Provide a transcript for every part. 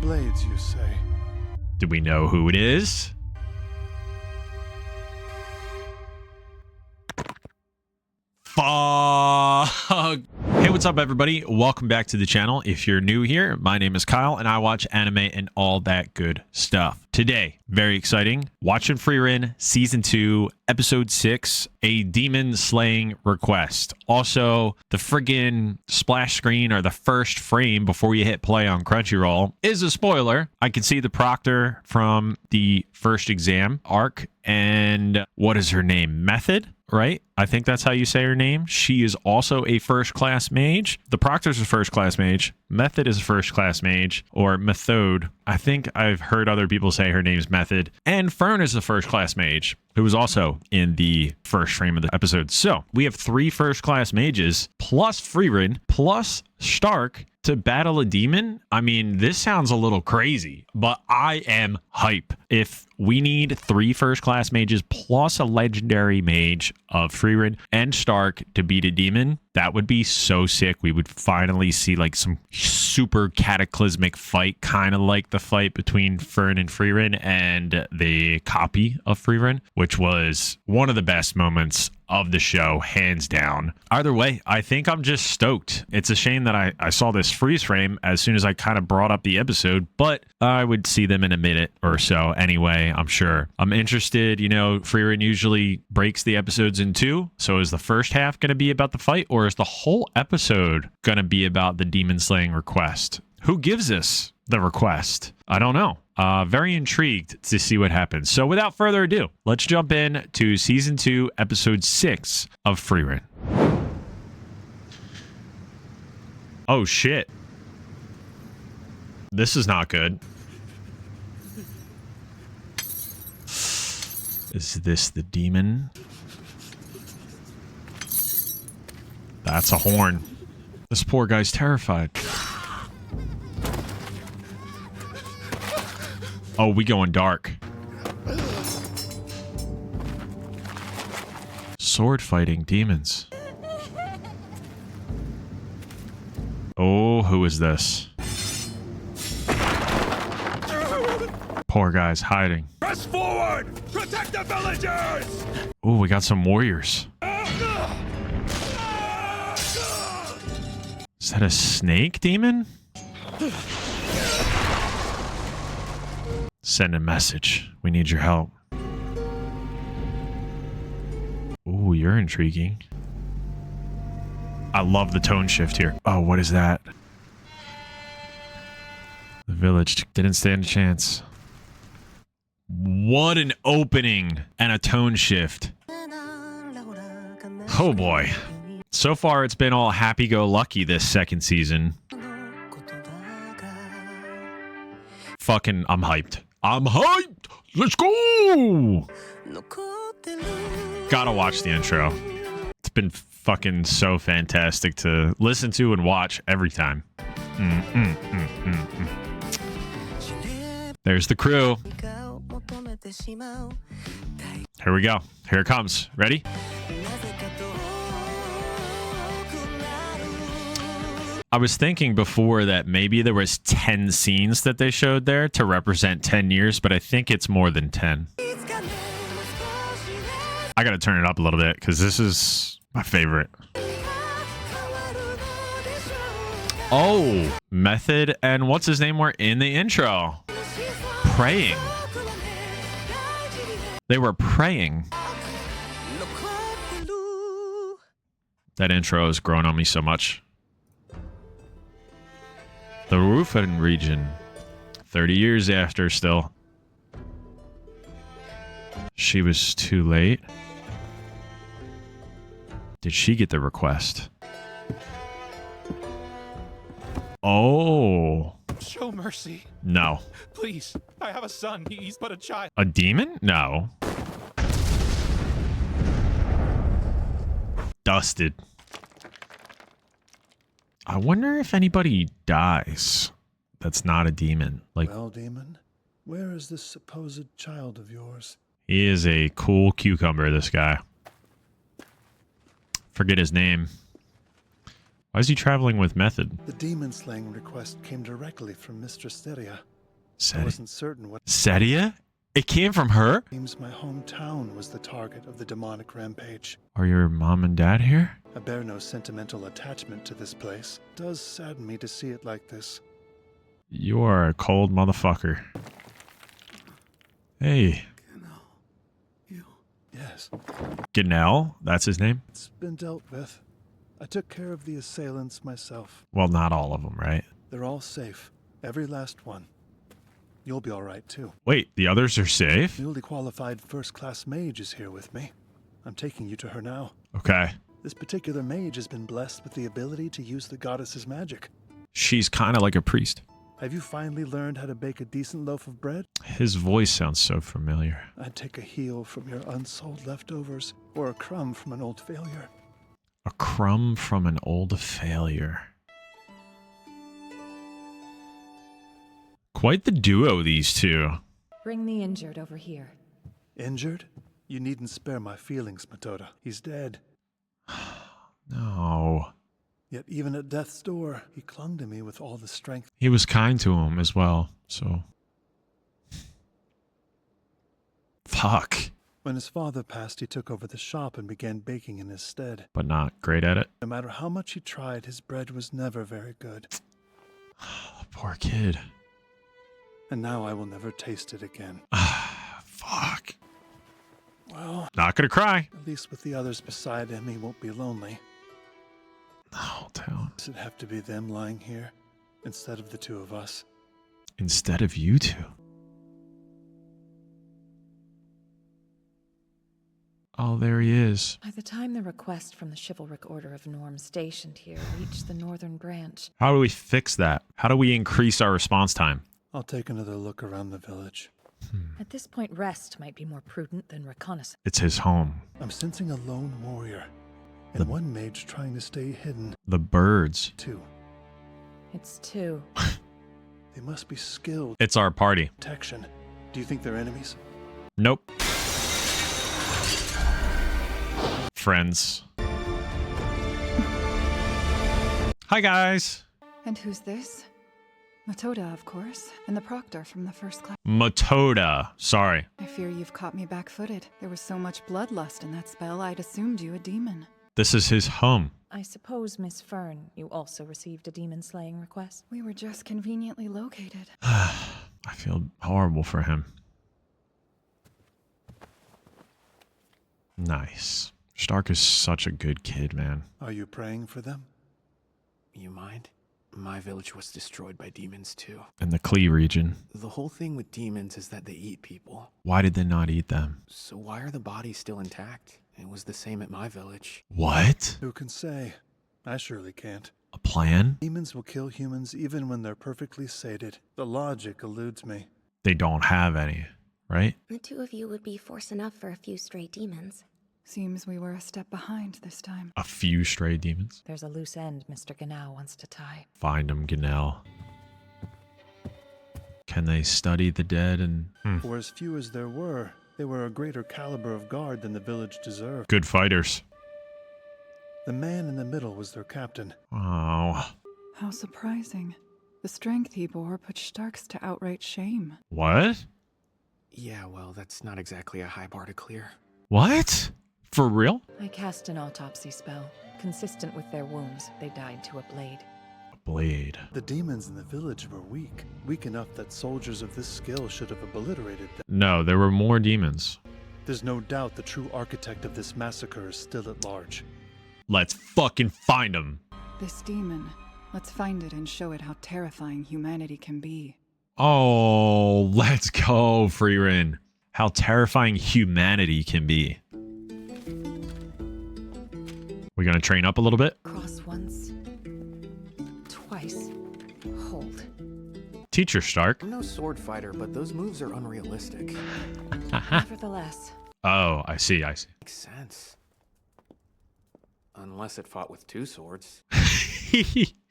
blades, you say? Do we know who it is? Fuck. Hey, what's up, everybody? Welcome back to the channel. If you're new here, my name is Kyle, and I watch anime and all that good stuff. Today, very exciting, watching Frieren Season 2, Episode 6, a demon slaying request. Also, the friggin' splash screen, or the first frame before you hit play on Crunchyroll, is a spoiler. I can see the proctor from the first exam arc, and what is her name? Method? Right? I think that's how you say her name. She is also a first-class mage. The Proctor's a first-class mage. Method is a first-class mage, or Methode. I think I've heard other people say her name's Method. And Fern is a first-class mage, who was also in the first frame of the episode. So, we have 3 first-class mages, plus Frieren, plus Stark, to battle a demon. I mean, this sounds a little crazy, but I am hype. If we need 3 first-class mages plus a legendary mage of Frieren and Stark to beat a demon, that would be so sick. We would finally see like some super cataclysmic fight, kind of like the fight between Fern and Frieren and the copy of Frieren, which was one of the best moments of the show, hands down. Either way, I think I'm just stoked. It's a shame that I saw this freeze frame as soon as I kind of brought up the episode, but I would see them in a minute or so anyway, I'm sure. I'm interested. You know, Frieren usually breaks the episodes in 2, so is the first half going to be about the fight, or is the whole episode going to be about the demon slaying request? Who gives us the request? I don't know. Very intrigued to see what happens. So without further ado, let's jump in to Season 2, Episode 6 of Frieren. Oh, shit. This is not good. Is this the demon? That's a horn. This poor guy's terrified. Oh, we going dark. Sword fighting demons. Oh, who is this? Poor guy's hiding. Press forward! Protect the villagers! Oh, we got some warriors. Is that a snake demon? Send a message. We need your help. Ooh, you're intriguing. I love the tone shift here. Oh, what is that? The village didn't stand a chance. What an opening and a tone shift. Oh boy. So far, it's been all happy-go-lucky this second season. Fucking, I'm hyped. I'm hyped! Let's go! Gotta watch the intro. It's been fucking so fantastic to listen to and watch every time. There's the crew. Here we go. Here it comes. Ready? I was thinking before that maybe there was 10 scenes that they showed there to represent 10 years, but I think it's more than 10. I gotta turn it up a little bit because this is my favorite. Oh, Method and what's his name were in the intro. Praying. They were praying. That intro has grown on me so much. The Frieren region, 30 years after still. She was too late. Did she get the request? Oh. Show mercy. No. Please, I have a son. He's but a child. A demon? No. Dusted. I wonder if anybody dies that's not a demon. Like, Well, demon, where is this supposed child of yours? he is a cool cucumber, this guy. Forget his name. Why is he traveling with Method? The demon slaying request came directly from Mistress Steria. I wasn't certain what Sedia? It came from her? seems my hometown was the target of the demonic rampage. Are your mom and dad here? I bear no sentimental attachment to this place. It does sadden me to see it like this. You are a cold motherfucker. Hey. Yes, Ganel? That's his name? it's been dealt with. I took care of the assailants myself. Well, not all of them, right? They're all safe. Every last one. You'll be all right, too. Wait, the others are safe? Newly qualified first-class mage is here with me. I'm taking you to her now. Okay. This particular mage has been blessed with the ability to use the goddess's magic. She's kind of like a priest. Have you finally learned how to bake a decent loaf of bread? His voice sounds so familiar. I'd take a heel from your unsold leftovers, or a crumb from an old failure. A crumb from an old failure. Quite the duo, these two. Bring the injured over here. Injured? You needn't spare my feelings, Matoda. He's dead. No. Yet even at death's door, he clung to me with all the strength. He was kind to him as well, so... Fuck. When his father passed, he took over the shop and began baking in his stead. But not great at it. No matter how much he tried, his bread was never very good. Poor kid. And now I will never taste it again. Fuck. Well, Not gonna cry. at least with the others beside him, he won't be lonely. The whole town. Does it have to be them lying here, instead of the two of us? Instead of you two. Oh, there he is. By the time the request from the Chivalric Order of Norm stationed here reached the northern branch, How do we fix that? How do we increase our response time? I'll take another look around the village. at this point rest might be more prudent than reconnaissance. It's his home. I'm sensing a lone warrior, and one mage trying to stay hidden, The birds. too. It's two. They must be skilled. It's our party. Protection. Do you think they're enemies? Nope. Friends. Hi, guys. And who's this? Matoda, of course, and the proctor from the first class. Matoda. Sorry. I fear you've caught me back-footed. There was so much bloodlust in that spell, I'd assumed you a demon. This is his home. I suppose, Miss Fern, you also received a demon-slaying request? We were just conveniently located. I feel horrible for him. Nice. Stark is such a good kid, man. Are you praying for them? You mind? My village was destroyed by demons too. In the Klee region. The whole thing with demons is that they eat people. Why did they not eat them? So why are the bodies still intact? It was the same at my village. What? Who can say? I surely can't. A plan? Demons will kill humans even when they're perfectly sated. The logic eludes me. They don't have any, right? The two of you would be force enough for a few stray demons. Seems we were a step behind this time. A few stray demons. There's a loose end Mr. Ganau wants to tie. Find them, Ganel. Can they study the dead and... For as few as there were, they were a greater caliber of guard than the village deserved. Good fighters. The man in the middle was their captain. Oh. How surprising. The strength he bore put Starks to outright shame. What? Yeah, well, that's not exactly a high bar to clear. What? For real? I cast an autopsy spell. Consistent with their wounds, they died to a blade. A blade. The demons in the village were weak. Weak enough that soldiers of this skill should have obliterated them. No, there were more demons. There's no doubt the true architect of this massacre is still at large. Let's fucking find them. This demon. Let's find it and show it how terrifying humanity can be. Oh, let's go, Frieren. How terrifying humanity can be. We gonna train up a little bit? Cross once. Twice. Hold. Teacher Stark. I'm no sword fighter, but those moves are unrealistic. Nevertheless, Oh, I see. Makes sense. Unless it fought with two swords.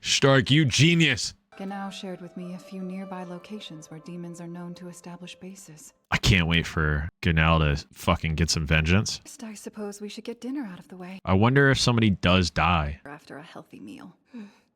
Stark, you genius. Ganau shared with me a few nearby locations where demons are known to establish bases. I can't wait for Ganel to fucking get some vengeance. Just I suppose we should get dinner out of the way I wonder if somebody does die after a healthy meal.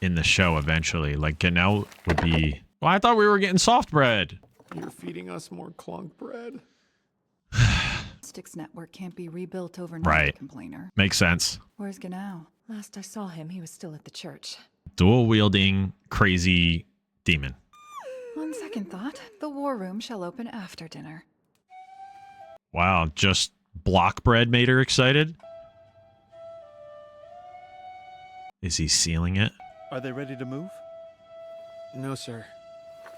in the show eventually. Like Ganel would be... Well, I thought we were getting soft bread. You're feeding us more clunk bread? Styx network can't be rebuilt overnight, Right. complainer. Makes sense. Where's Ganao? Last I saw him, he was still at the church. Dual wielding crazy demon. On second thought, the war room shall open after dinner. Wow, just block bread made her excited? Is he sealing it? Are they ready to move? No, sir.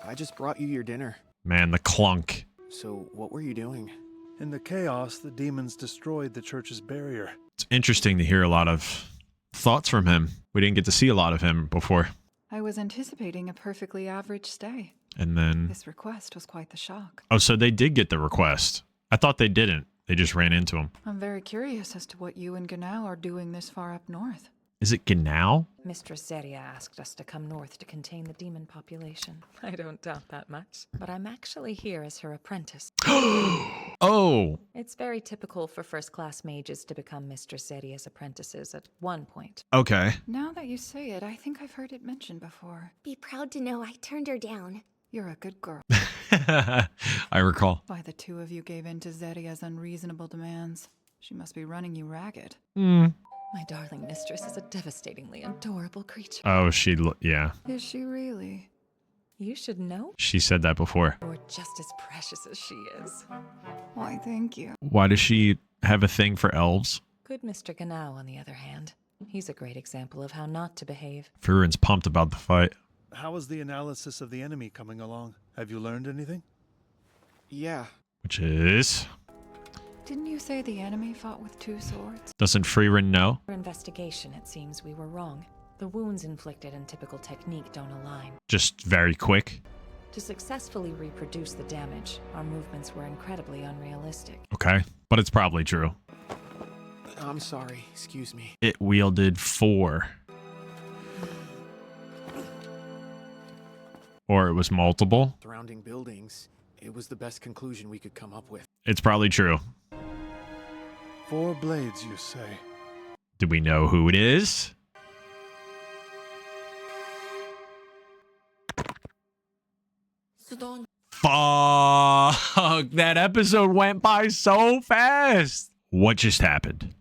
I just brought you your dinner. Man, the clunk. So, what were you doing? In the chaos, the demons destroyed the church's barrier. It's interesting to hear a lot of thoughts from him. We didn't get to see a lot of him before. I was anticipating a perfectly average stay. And then... This request was quite the shock. Oh, so they did get the request. I thought they didn't. They just ran into him. I'm very curious as to what you and Ganao are doing this far up north. Is it Ganao? Mistress Zeria asked us to come north to contain the demon population. I don't doubt that much. But I'm actually here as her apprentice. Oh! It's very typical for first-class mages to become Mistress Zeria's apprentices at one point. Okay. Now that you say it, I think I've heard it mentioned before. Be proud to know I turned her down. You're a good girl. I recall. Why the two of you gave in to Zeria's unreasonable demands. She must be running you ragged. My darling mistress is a devastatingly adorable creature. Oh, yeah. Is she really? You should know. She said that before. You're just as precious as she is. Why, thank you. Why does she have a thing for elves? Good Mr. Ganao, on the other hand. He's a great example of how not to behave. Frieren's pumped about the fight. How is the analysis of the enemy coming along? Have you learned anything? Yeah. Which is... Didn't you say the enemy fought with two swords? Doesn't Frieren know? For investigation, it seems we were wrong. The wounds inflicted and typical technique don't align. Just very quick. To successfully reproduce the damage, our movements were incredibly unrealistic. Okay. But it's probably true. I'm sorry. Excuse me. It wielded 4. Or it was multiple. Surrounding buildings. It was the best conclusion we could come up with. It's probably true. 4 blades, you say? Do we know who it is? Fuck! That episode went by so fast. What just happened?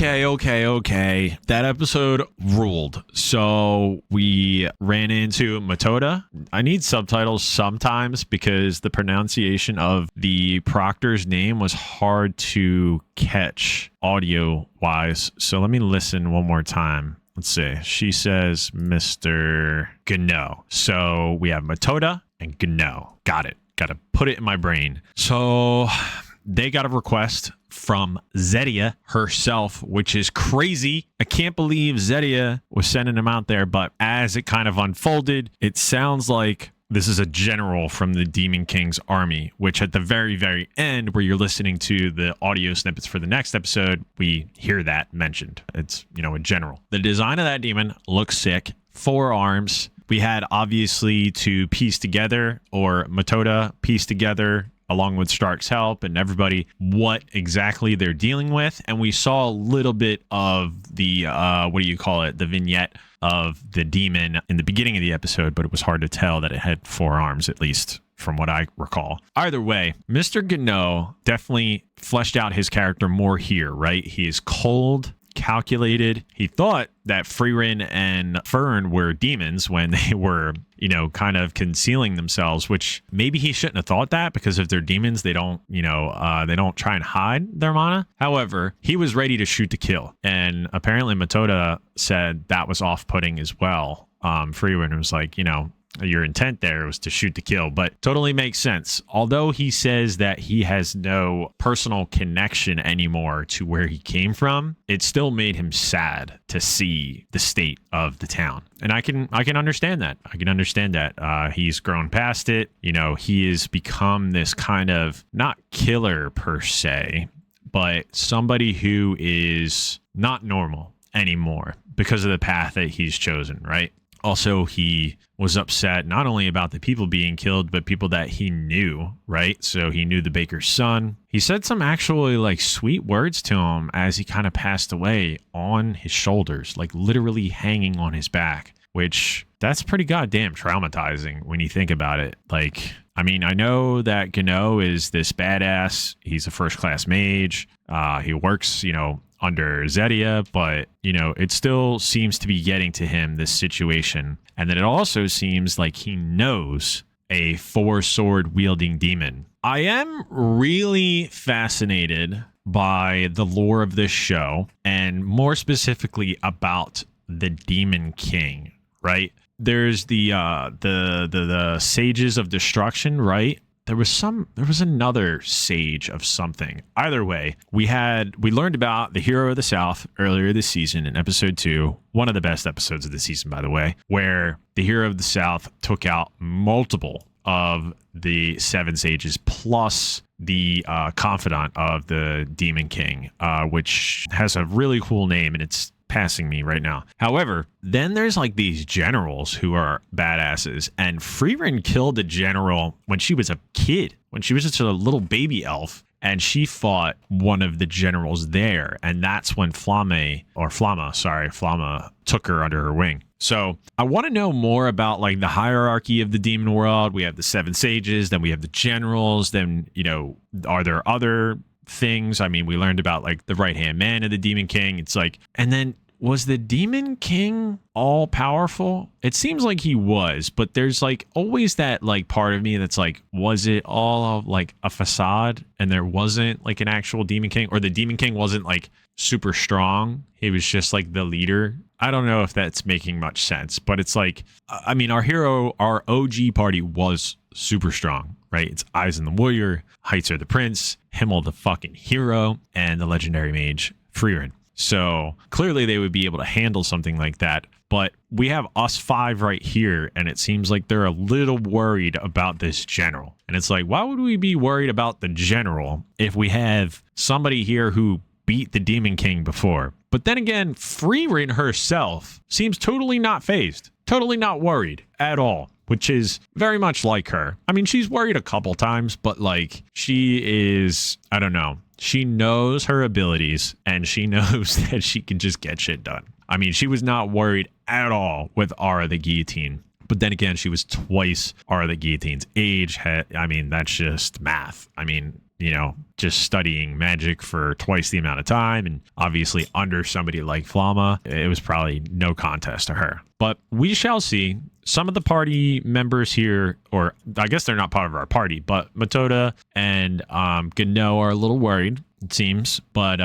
Okay. That episode ruled. So we ran into Matoda. I need subtitles sometimes because the pronunciation of the proctor's name was hard to catch audio-wise. So let me listen one more time. Let's see. She says Mr. Gano. So we have Matoda and Gano. Got it. Got to put it in my brain. So they got a request from Zeria herself, which is crazy. I can't believe Zeria was sending him out there, but as it kind of unfolded, it sounds like this is a general from the Demon King's army, which at the very, very end, where you're listening to the audio snippets for the next episode, we hear that mentioned. It's, a general. The design of that demon looks sick. 4 arms. We had obviously to piece together, or Matoda piece together, along with Stark's help and everybody, what exactly they're dealing with. And we saw a little bit of the, the vignette of the demon in the beginning of the episode, but it was hard to tell that it had 4 arms, at least from what I recall. Either way, Mr. Gano definitely fleshed out his character more here, right? He is cold, calculated. He thought that Frieren and Fern were demons when they were, kind of concealing themselves, which maybe he shouldn't have thought that, because if they're demons, they don't, they don't try and hide their mana. However, he was ready to shoot to kill. And apparently Matoda said that was off-putting as well. Frieren was like, your intent there was to shoot to kill, but totally makes sense. Although he says that he has no personal connection anymore to where he came from, it still made him sad to see the state of the town. And I can understand that. I can understand that. He's grown past it. He has become this kind of, not killer per se, but somebody who is not normal anymore because of the path that he's chosen, right? Also, he was upset not only about the people being killed, but people that he knew, right? So he knew the baker's son. He said some actually sweet words to him as he kind of passed away, on his shoulders, literally hanging on his back. which that's pretty goddamn traumatizing when you think about it. Like, I mean, I know that Gano is this badass. He's a first-class mage. He works, under Zedia, but, it still seems to be getting to him, this situation. And then it also seems like he knows a 4-sword wielding demon. I am really fascinated by the lore of this show, and more specifically about the Demon King, right? There's the sages of destruction, right? There was another sage of something. Either way, we learned about the Hero of the South earlier this season in episode 2, one of the best episodes of the season, by the way, where the Hero of the South took out multiple of the 7 sages plus the confidant of the Demon King, which has a really cool name, and it's passing me right now. However, then there's like these generals who are badasses, and Frieren killed a general when she was a kid, when she was just a little baby elf, and she fought one of the generals there, and that's when Flamma took her under her wing. So I want to know more about like the hierarchy of the demon world. We have the 7 sages, then we have the generals, then, are there other things? I mean, we learned about like the right-hand man of the Demon King. It's like, and then was the Demon King all powerful? It seems like he was, but there's like always that like part of me that's like, was it all like a facade and there wasn't like an actual Demon King, or the Demon King wasn't like super strong? He was just like the leader. I don't know if that's making much sense, but it's like, I mean, our OG party was super strong, right? It's Eisen the Warrior, Heitzer the Prince, Himmel the fucking hero, and the legendary mage Frieren. So clearly they would be able to handle something like that. But we have us 5 right here, and it seems like they're a little worried about this general. And it's like, why would we be worried about the general if we have somebody here who beat the Demon King before? But then again, Frieren herself seems totally not fazed, totally not worried at all, which is very much like her. I mean, she's worried a couple times, but like she is, I don't know. She knows her abilities, and she knows that she can just get shit done. I mean, she was not worried at all with Aura the Guillotine. But then again, she was twice Aura the Guillotine's age. I mean, that's just math. I mean, just studying magic for twice the amount of time, and obviously under somebody like Flamma, it was probably no contest to her. But we shall see. Some of the party members here, or I guess they're not part of our party, but Matoda and Gano are a little worried, it seems. But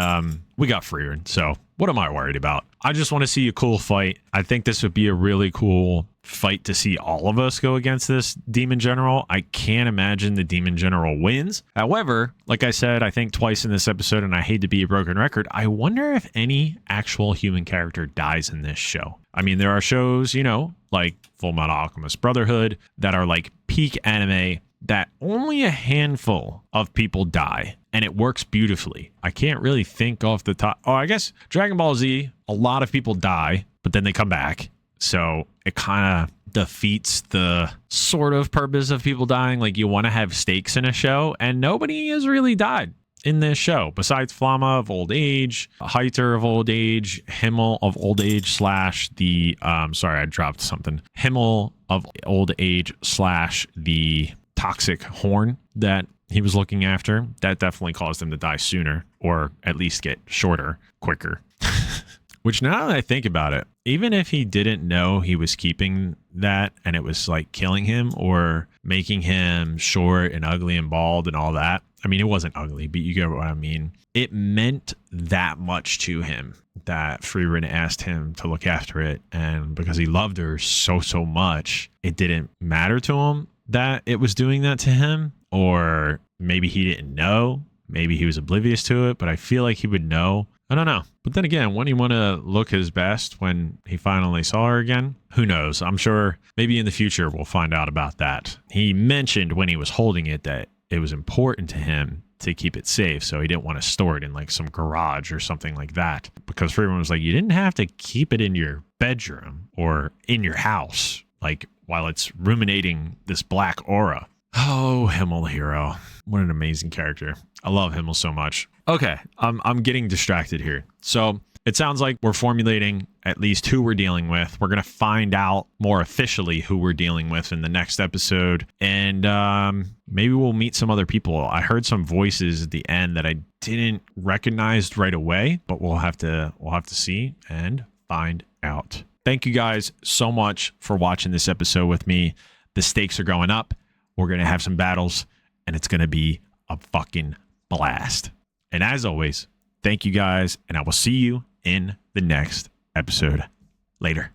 we got Frieren, so what am I worried about? I just want to see a cool fight. I think this would be a really cool fight to see all of us go against this Demon General. I can't imagine the Demon General wins. However, like I said, I think twice in this episode, and I hate to be a broken record, I wonder if any actual human character dies in this show. I mean, there are shows, like Full Metal Alchemist Brotherhood, that are like peak anime that only a handful of people die, and it works beautifully. I can't really think off the top. Oh, I guess Dragon Ball Z, a lot of people die, but then they come back. So it kind of defeats the sort of purpose of people dying. Like, you want to have stakes in a show, and nobody has really died in this show besides Flamma of old age, Heiter of old age, Himmel of old age / the sorry, I dropped something. Himmel of old age / the toxic horn that he was looking after. That definitely caused him to die sooner, or at least get shorter quicker. Which, now that I think about it, even if he didn't know he was keeping that and it was like killing him or making him short and ugly and bald and all that, I mean, it wasn't ugly, but you get what I mean. It meant that much to him that Frieren asked him to look after it. And because he loved her so much, it didn't matter to him that it was doing that to him. Or maybe he didn't know. Maybe he was oblivious to it, but I feel like he would know. I don't know. But then again, wouldn't he want to look his best when he finally saw her again? Who knows? I'm sure maybe in the future we'll find out about that. He mentioned when he was holding it that it was important to him to keep it safe, so he didn't want to store it in like some garage or something like that. Because Frieren was like, you didn't have to keep it in your bedroom or in your house, like while it's ruminating this black aura. Oh, Himmel the hero. What an amazing character. I love Himmel so much. Okay, I'm getting distracted here. So it sounds like we're formulating at least who we're dealing with. We're going to find out more officially who we're dealing with in the next episode. And maybe we'll meet some other people. I heard some voices at the end that I didn't recognize right away, but we'll have to see and find out. Thank you guys so much for watching this episode with me. The stakes are going up. We're going to have some battles, and it's going to be a fucking blast. And as always, thank you guys, and I will see you in the next episode. Later.